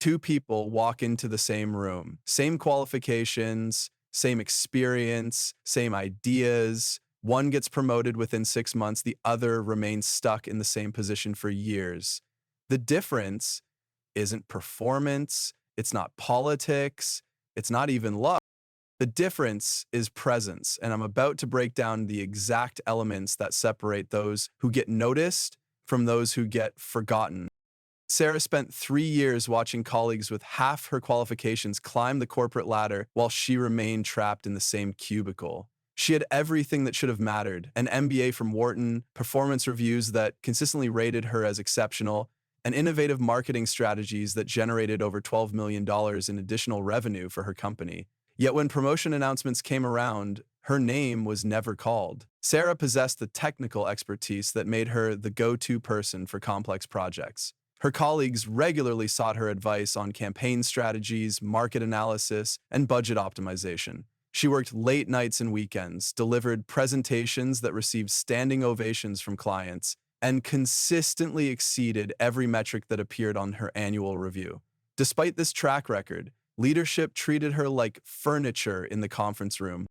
Two people walk into the same room, same qualifications, same experience, same ideas. One gets promoted within 6 months, the other remains stuck in the same position for years. The difference isn't performance, it's not politics, it's not even luck. The difference is presence, and I'm about to break down the exact elements that separate those who get noticed from those who get forgotten. Sarah spent 3 years watching colleagues with half her qualifications climb the corporate ladder while she remained trapped in the same cubicle. She had everything that should have mattered: an MBA from Wharton, performance reviews that consistently rated her as exceptional, and innovative marketing strategies that generated over $12 million in additional revenue for her company. Yet when promotion announcements came around, her name was never called. Sarah possessed the technical expertise that made her the go-to person for complex projects. Her colleagues regularly sought her advice on campaign strategies, market analysis, and budget optimization. She worked late nights and weekends, delivered presentations that received standing ovations from clients, and consistently exceeded every metric that appeared on her annual review. Despite this track record, leadership treated her like furniture in the conference room.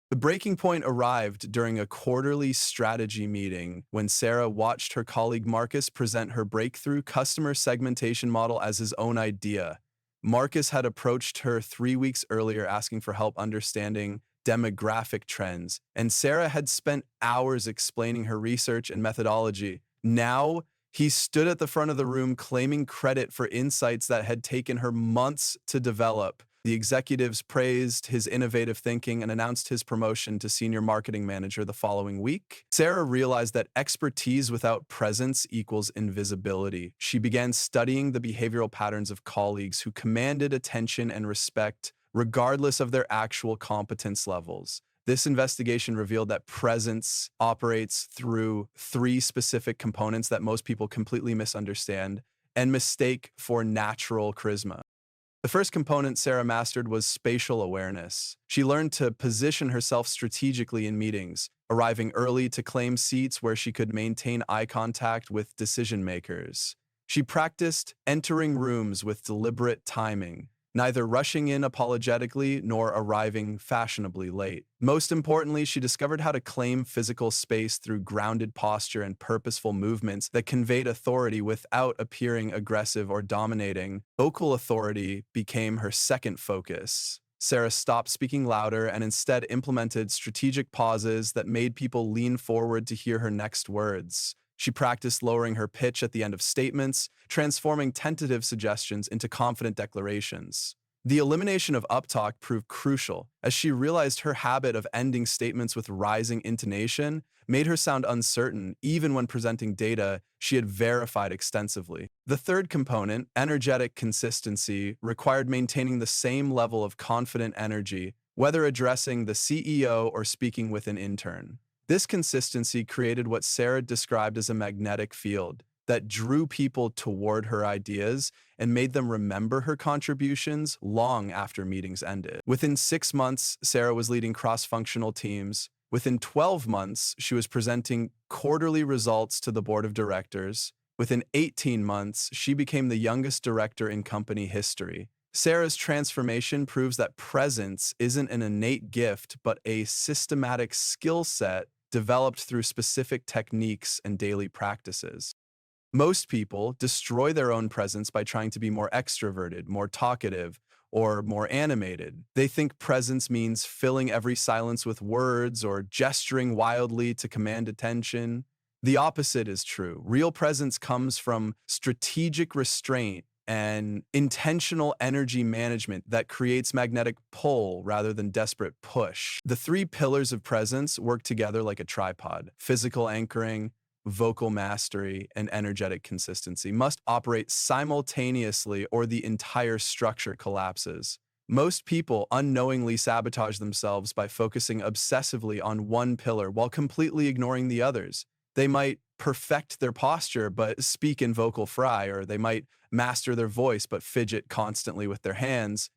The breaking point arrived during a quarterly strategy meeting when Sarah watched her colleague Marcus present her breakthrough customer segmentation model as his own idea. Marcus had approached her 3 weeks earlier asking for help understanding demographic trends, and Sarah had spent hours explaining her research and methodology. Now, he stood at the front of the room claiming credit for insights that had taken her months to develop. The executives praised his innovative thinking and announced his promotion to senior marketing manager the following week. Sarah realized that expertise without presence equals invisibility. She began studying the behavioral patterns of colleagues who commanded attention and respect regardless of their actual competence levels. This investigation revealed that presence operates through three specific components that most people completely misunderstand and mistake for natural charisma. The first component Sarah mastered was spatial awareness. She learned to position herself strategically in meetings, arriving early to claim seats where she could maintain eye contact with decision makers. She practiced entering rooms with deliberate timing, neither rushing in apologetically nor arriving fashionably late. Most importantly, she discovered how to claim physical space through grounded posture and purposeful movements that conveyed authority without appearing aggressive or dominating. Vocal authority became her second focus. Sarah stopped speaking louder and instead implemented strategic pauses that made people lean forward to hear her next words. She practiced lowering her pitch at the end of statements, transforming tentative suggestions into confident declarations. The elimination of uptalk proved crucial, as she realized her habit of ending statements with rising intonation made her sound uncertain even when presenting data she had verified extensively. The third component, energetic consistency, required maintaining the same level of confident energy, whether addressing the CEO or speaking with an intern. This consistency created what Sarah described as a magnetic field that drew people toward her ideas and made them remember her contributions long after meetings ended. Within 6 months, Sarah was leading cross-functional teams. Within 12 months, she was presenting quarterly results to the board of directors. Within 18 months, she became the youngest director in company history. Sarah's transformation proves that presence isn't an innate gift, but a systematic skill set developed through specific techniques and daily practices. Most people destroy their own presence by trying to be more extroverted, more talkative, or more animated. They think presence means filling every silence with words or gesturing wildly to command attention. The opposite is true. Real presence comes from strategic restraint and intentional energy management that creates magnetic pull rather than desperate push. The three pillars of presence work together like a tripod. Physical anchoring, vocal mastery, and energetic consistency must operate simultaneously or the entire structure collapses. Most people unknowingly sabotage themselves by focusing obsessively on one pillar while completely ignoring the others. They might perfect their posture but speak in vocal fry, or they might master their voice but fidget constantly with their hands.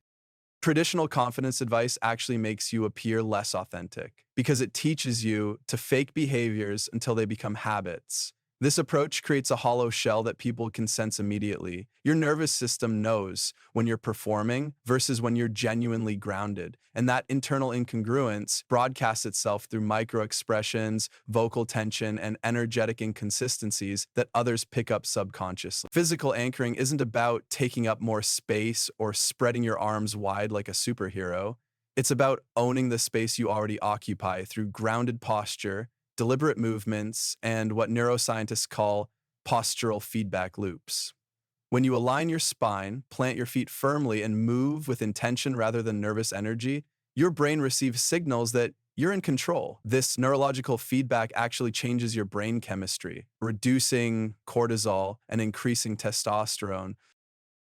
Traditional confidence advice actually makes you appear less authentic because it teaches you to fake behaviors until they become habits. This approach creates a hollow shell that people can sense immediately. Your nervous system knows when you're performing versus when you're genuinely grounded. And that internal incongruence broadcasts itself through micro expressions, vocal tension, and energetic inconsistencies that others pick up subconsciously. Physical anchoring isn't about taking up more space or spreading your arms wide like a superhero. It's about owning the space you already occupy through grounded posture, deliberate movements, and what neuroscientists call postural feedback loops. When you align your spine, plant your feet firmly, and move with intention rather than nervous energy, your brain receives signals that you're in control. This neurological feedback actually changes your brain chemistry, reducing cortisol and increasing testosterone.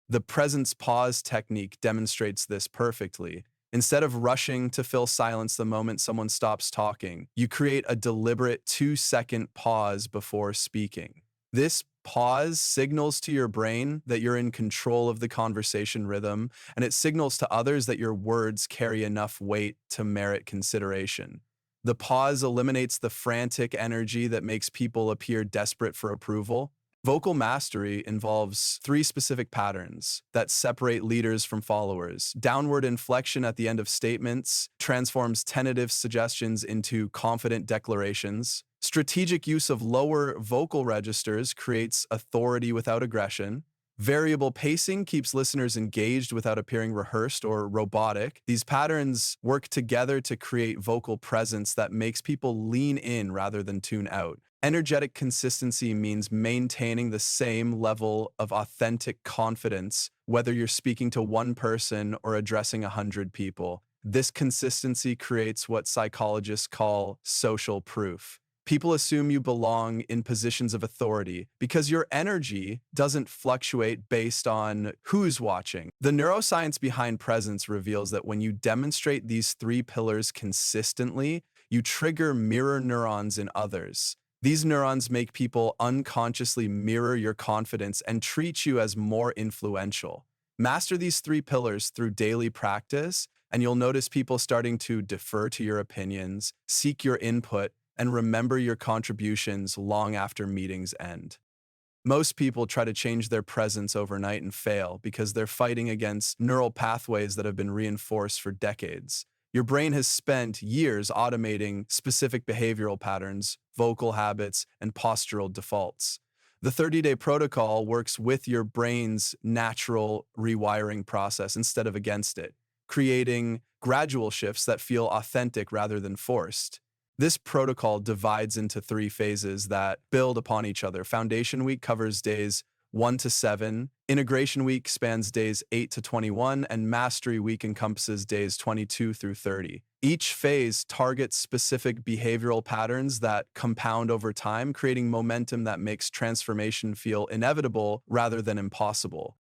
The presence pause technique demonstrates this perfectly. Instead of rushing to fill silence the moment someone stops talking, you create a deliberate 2-second pause before speaking. This pause signals to your brain that you're in control of the conversation rhythm, and it signals to others that your words carry enough weight to merit consideration. The pause eliminates the frantic energy that makes people appear desperate for approval. Vocal mastery involves three specific patterns that separate leaders from followers. Downward inflection at the end of statements transforms tentative suggestions into confident declarations. Strategic use of lower vocal registers creates authority without aggression. Variable pacing keeps listeners engaged without appearing rehearsed or robotic. These patterns work together to create vocal presence that makes people lean in rather than tune out. Energetic consistency means maintaining the same level of authentic confidence, whether you're speaking to one person or addressing 100 people. This consistency creates what psychologists call social proof. People assume you belong in positions of authority because your energy doesn't fluctuate based on who's watching. The neuroscience behind presence reveals that when you demonstrate these three pillars consistently, you trigger mirror neurons in others. These neurons make people unconsciously mirror your confidence and treat you as more influential. Master these three pillars through daily practice, and you'll notice people starting to defer to your opinions, seek your input, and remember your contributions long after meetings end. Most people try to change their presence overnight and fail because they're fighting against neural pathways that have been reinforced for decades. Your brain has spent years automating specific behavioral patterns, vocal habits, and postural defaults. The 30-day protocol works with your brain's natural rewiring process instead of against it, creating gradual shifts that feel authentic rather than forced. This protocol divides into three phases that build upon each other. Foundation week covers days 1 to 7, integration week spans days 8 to 21, and mastery week encompasses days 22 through 30. Each phase targets specific behavioral patterns that compound over time, creating momentum that makes transformation feel inevitable rather than impossible.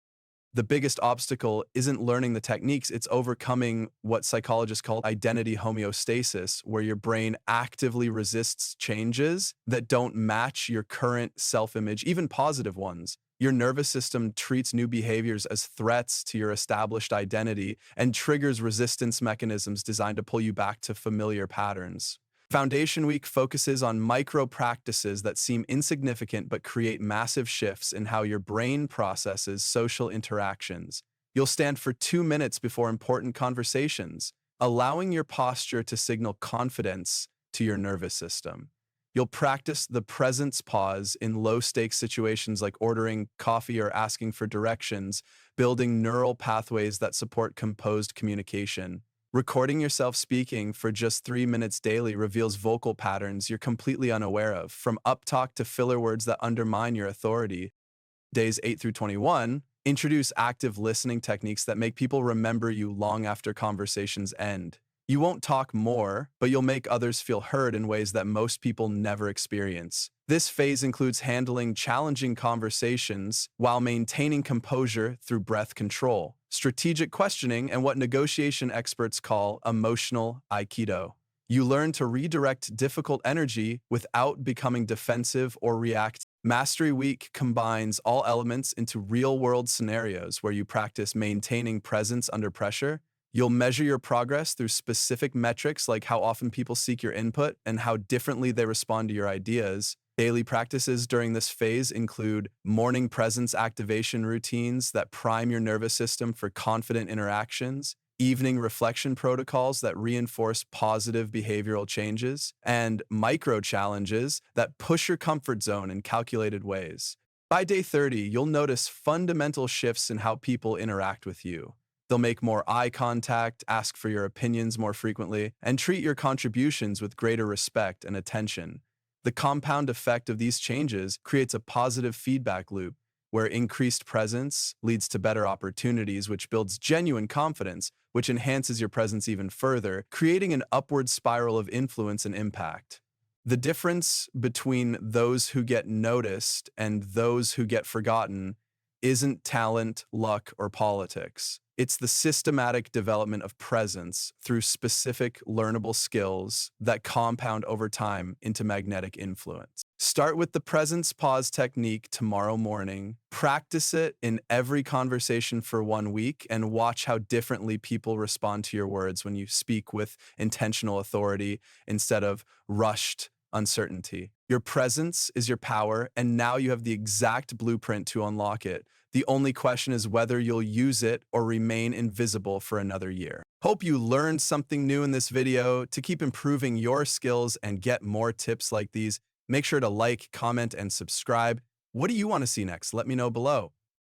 The biggest obstacle isn't learning the techniques, it's overcoming what psychologists call identity homeostasis, where your brain actively resists changes that don't match your current self-image, even positive ones. Your nervous system treats new behaviors as threats to your established identity and triggers resistance mechanisms designed to pull you back to familiar patterns. Foundation Week focuses on micro practices that seem insignificant but create massive shifts in how your brain processes social interactions. You'll stand for 2 minutes before important conversations, allowing your posture to signal confidence to your nervous system. You'll practice the presence pause in low-stakes situations like ordering coffee or asking for directions, building neural pathways that support composed communication. Recording yourself speaking for just 3 minutes daily reveals vocal patterns you're completely unaware of, from uptalk to filler words that undermine your authority. Days 8 through 21 introduce active listening techniques that make people remember you long after conversations end. You won't talk more, but you'll make others feel heard in ways that most people never experience. This phase includes handling challenging conversations while maintaining composure through breath control, strategic questioning, and what negotiation experts call emotional aikido. You learn to redirect difficult energy without becoming defensive or reactive. Mastery Week combines all elements into real-world scenarios where you practice maintaining presence under pressure. You'll measure your progress through specific metrics like how often people seek your input and how differently they respond to your ideas. Daily practices during this phase include morning presence activation routines that prime your nervous system for confident interactions, evening reflection protocols that reinforce positive behavioral changes, and micro challenges that push your comfort zone in calculated ways. By day 30, you'll notice fundamental shifts in how people interact with you. They'll make more eye contact, ask for your opinions more frequently, and treat your contributions with greater respect and attention. The compound effect of these changes creates a positive feedback loop where increased presence leads to better opportunities, which builds genuine confidence, which enhances your presence even further, creating an upward spiral of influence and impact. The difference between those who get noticed and those who get forgotten isn't talent, luck, or politics. It's the systematic development of presence through specific learnable skills that compound over time into magnetic influence. Start with the presence pause technique tomorrow morning. Practice it in every conversation for 1 week and watch how differently people respond to your words when you speak with intentional authority instead of rushed uncertainty. Your presence is your power, and now you have the exact blueprint to unlock it. The only question is whether you'll use it or remain invisible for another year. Hope you learned something new in this video. To keep improving your skills and get more tips like these, make sure to like, comment, and subscribe. What do you want to see next? Let me know below.